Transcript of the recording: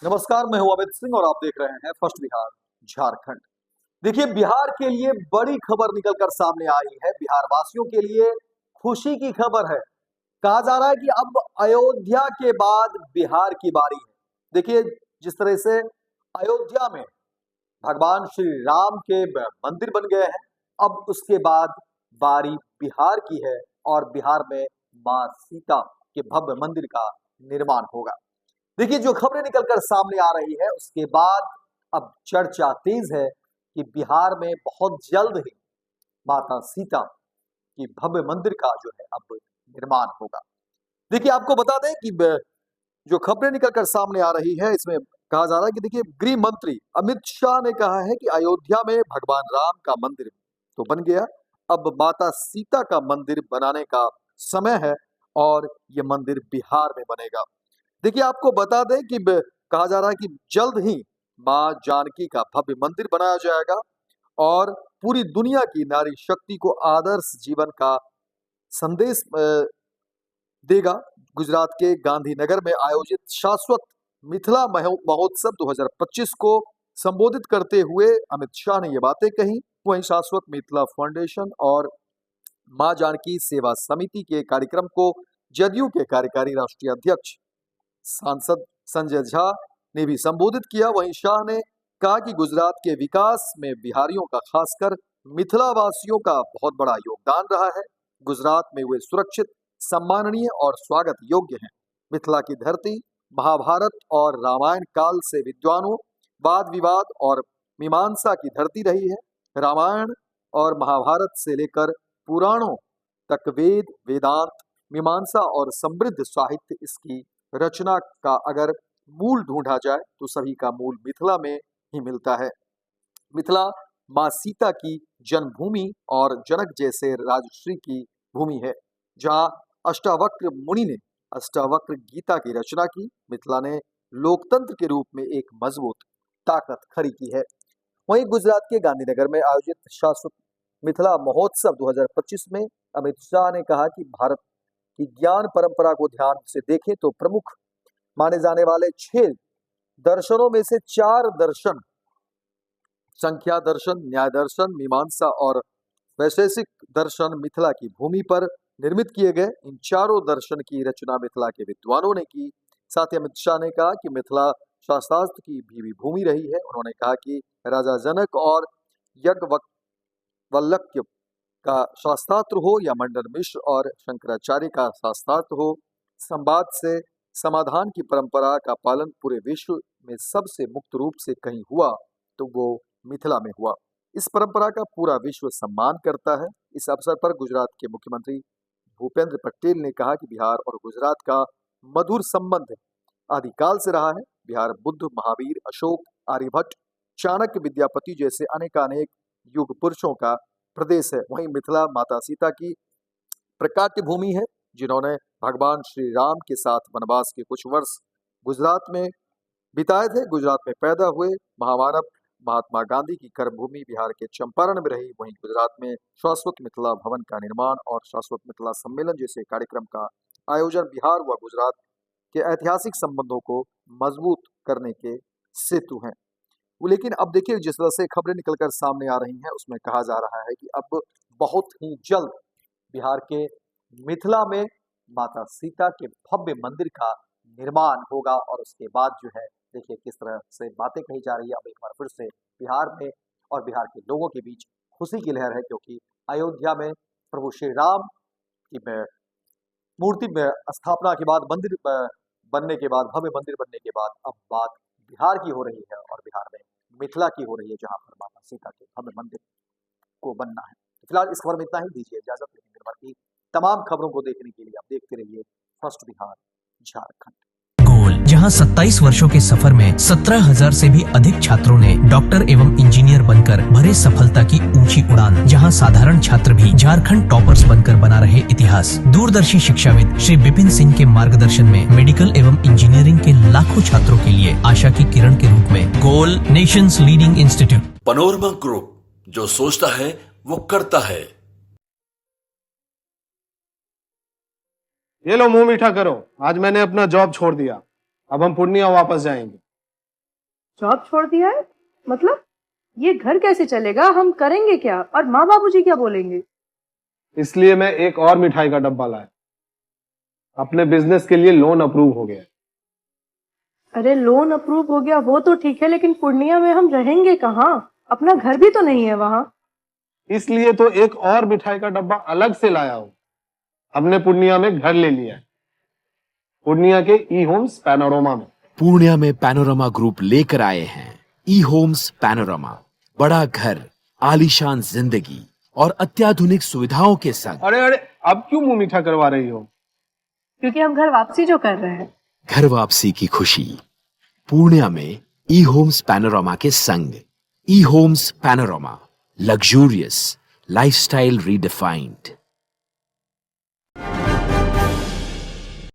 नमस्कार, मैं हूं अमित सिंह और आप देख रहे हैं फर्स्ट बिहार झारखंड। देखिए, बिहार के लिए बड़ी खबर निकलकर सामने आई है। बिहार वासियों के लिए खुशी की खबर है। कहा जा रहा है कि अब अयोध्या के बाद बिहार की बारी है। देखिए, जिस तरह से अयोध्या में भगवान श्री राम के मंदिर बन गए हैं, अब उसके बाद बारी बिहार की है और बिहार में मां सीता के भव्य मंदिर का निर्माण होगा। देखिए, जो खबरें निकलकर सामने आ रही है उसके बाद अब चर्चा तेज है कि बिहार में बहुत जल्द ही माता सीता की भव्य मंदिर का जो है अब निर्माण होगा। देखिए, आपको बता दें कि जो खबरें निकलकर सामने आ रही है इसमें कहा जा रहा है कि देखिए, गृह मंत्री अमित शाह ने कहा है कि अयोध्या में भगवान राम का मंदिर तो बन गया, अब माता सीता का मंदिर बनाने का समय है और ये मंदिर बिहार में बनेगा। देखिए, आपको बता दें कि कहा जा रहा है कि जल्द ही मां जानकी का भव्य मंदिर बनाया जाएगा और पूरी दुनिया की नारी शक्ति को आदर्श जीवन का संदेश देगा। गुजरात के गांधीनगर में आयोजित शाश्वत मिथिला महोत्सव 2025 को संबोधित करते हुए अमित शाह ने ये बातें कही। वहीं शाश्वत मिथिला फाउंडेशन और मां जानकी सेवा समिति के कार्यक्रम को जदयू के कार्यकारी राष्ट्रीय अध्यक्ष सांसद संजय झा ने भी संबोधित किया। वहीं शाह ने कहा कि गुजरात के विकास में बिहारियों का, खासकर मिथिला वासियों का बहुत बड़ा योगदान रहा है। गुजरात में वे सुरक्षित, सम्माननीय और स्वागत योग्य हैं। मिथिला की धरती महाभारत और रामायण काल से विद्वानों, वाद विवाद और मीमांसा की धरती रही है। रामायण और महाभारत से लेकर पुराणों तक वेद, वेदांत, मीमांसा और समृद्ध साहित्य इसकी रचना का अगर मूल ढूंढा जाए तो सभी का मूल मिथिला में ही मिलता है। मिथिला मां सीता की जन्मभूमि और जनक जैसे राजश्री की भूमि है, जहां अष्टावक्र मुनि ने अष्टावक्र गीता की रचना की। मिथिला ने लोकतंत्र के रूप में एक मजबूत ताकत खड़ी की है। वहीं गुजरात के गांधीनगर में आयोजित शाश्वत मिथिला महोत्सव 2025 में अमित शाह ने कहा कि भारत की ज्ञान परंपरा को ध्यान से देखें तो प्रमुख माने जाने वाले 6 दर्शनों में से 4 दर्शन, संख्या दर्शन, न्याय दर्शन, मीमांसा और वैशेषिक दर्शन मिथिला की भूमि पर निर्मित किए गए। इन चारों दर्शन की रचना मिथिला के विद्वानों ने की। साथ ही अमित शाह ने कहा कि मिथिला शास्त्रार्थ की भी भूमि रही है। उन्होंने कहा कि राजा जनक और याज्ञवल्क्य का शास्त्रार्थ हो या मंडन मिश्र और शंकराचार्य का शास्त्रार्थ हो, संवाद से समाधान की परंपरा का पालन पूरे विश्व में सबसे मुक्त रूप से कहीं हुआ तो वो मिथिला में हुआ। इस परंपरा का पूरा विश्व सम्मान करता है। इस अवसर पर गुजरात के मुख्यमंत्री भूपेंद्र पटेल ने कहा कि बिहार और गुजरात का मधुर संबंध आदिकाल से रहा है। बिहार बुद्ध, महावीर, अशोक, आर्यभट्ट, चाणक्य, विद्यापति जैसे अनेकानेक युग पुरुषों का प्रदेश है। वहीं मिथिला माता सीता की प्रकाट्य भूमि है, जिन्होंने भगवान श्री राम के साथ वनवास के कुछ वर्ष गुजरात में बिताए थे। गुजरात में पैदा हुए महामानव महात्मा गांधी की कर्मभूमि बिहार के चंपारण में रही। वहीं गुजरात में शाश्वत मिथिला भवन का निर्माण और शाश्वत मिथिला सम्मेलन जैसे कार्यक्रम का आयोजन बिहार व गुजरात के ऐतिहासिक संबंधों को मजबूत करने के सेतु हैं। लेकिन अब देखिए, जिस तरह से खबरें निकलकर सामने आ रही हैं उसमें कहा जा रहा है कि अब बहुत ही जल्द बिहार के मिथिला में माता सीता के भव्य मंदिर का निर्माण होगा और उसके बाद जो है, देखिए किस तरह से बातें कही जा रही है। अब एक बार फिर से बिहार में और बिहार के लोगों के बीच खुशी की लहर है, क्योंकि अयोध्या में प्रभु श्री राम की मूर्ति में स्थापना के बाद, मंदिर बनने के बाद, भव्य मंदिर बनने के बाद अब बात बिहार की हो रही है और बिहार में मिथिला की हो रही है, जहां पर माता सीता के भव्य मंदिर को बनना है। तो फिलहाल इस खबर में इतना ही, दीजिए इजाजत। लेकिन दिन भर की तमाम खबरों को देखने के लिए आप देखते रहिए फर्स्ट बिहार झारखंड। गोल, जहां 27 वर्षों के सफर में 17,000 से भी अधिक छात्रों ने डॉक्टर एवं इंजीनियर बनकर भरे सफलता की ऊंची उड़ान, जहां साधारण छात्र भी झारखंड टॉपर्स बनकर बना रहे इतिहास। दूरदर्शी शिक्षाविद श्री विपिन सिंह के मार्गदर्शन में मेडिकल एवं इंजीनियरिंग के लाखों छात्रों के लिए आशा की किरण के रूप में गोल, nations leading institute. Panorama group, जो सोचता है वो करता है। ये लो, मुंह मीठा करो। आज मैंने अपना जॉब छोड़ दिया। अब हम पूर्णिया वापस जाएंगे। जॉब छोड़ दिया है? मतलब ये घर कैसे चलेगा? हम करेंगे क्या? और माँ बाबूजी क्या बोलेंगे? इसलिए मैं एक और मिठाई का डब्बा लाया। अपने बिजनेस के लिए लोन अप्रूव हो गया है। अरे लोन अप्रूव हो गया वो तो ठीक है, लेकिन पूर्णिया में हम रहेंगे कहाँ? अपना घर भी तो नहीं है वहाँ। इसलिए तो एक और मिठाई का डब्बा अलग से लाया हूं। हमने पूर्णिया में घर ले लिया है, पूर्णिया के ई होम्स पैनोरमा में। पूर्णिया में पैनोरमा ग्रुप लेकर आए हैं ई होम्स पैनोरमा, बड़ा घर, आलीशान जिंदगी और अत्याधुनिक सुविधाओं के संग। अरे अरे, अब क्यों मुंह मीठा करवा रही हो? क्योंकि हम घर वापसी जो कर रहे हैं। घर वापसी की खुशी पूर्णिया में ई होम्स पैनोरमा के संग। E homes panorama, luxurious lifestyle redefined.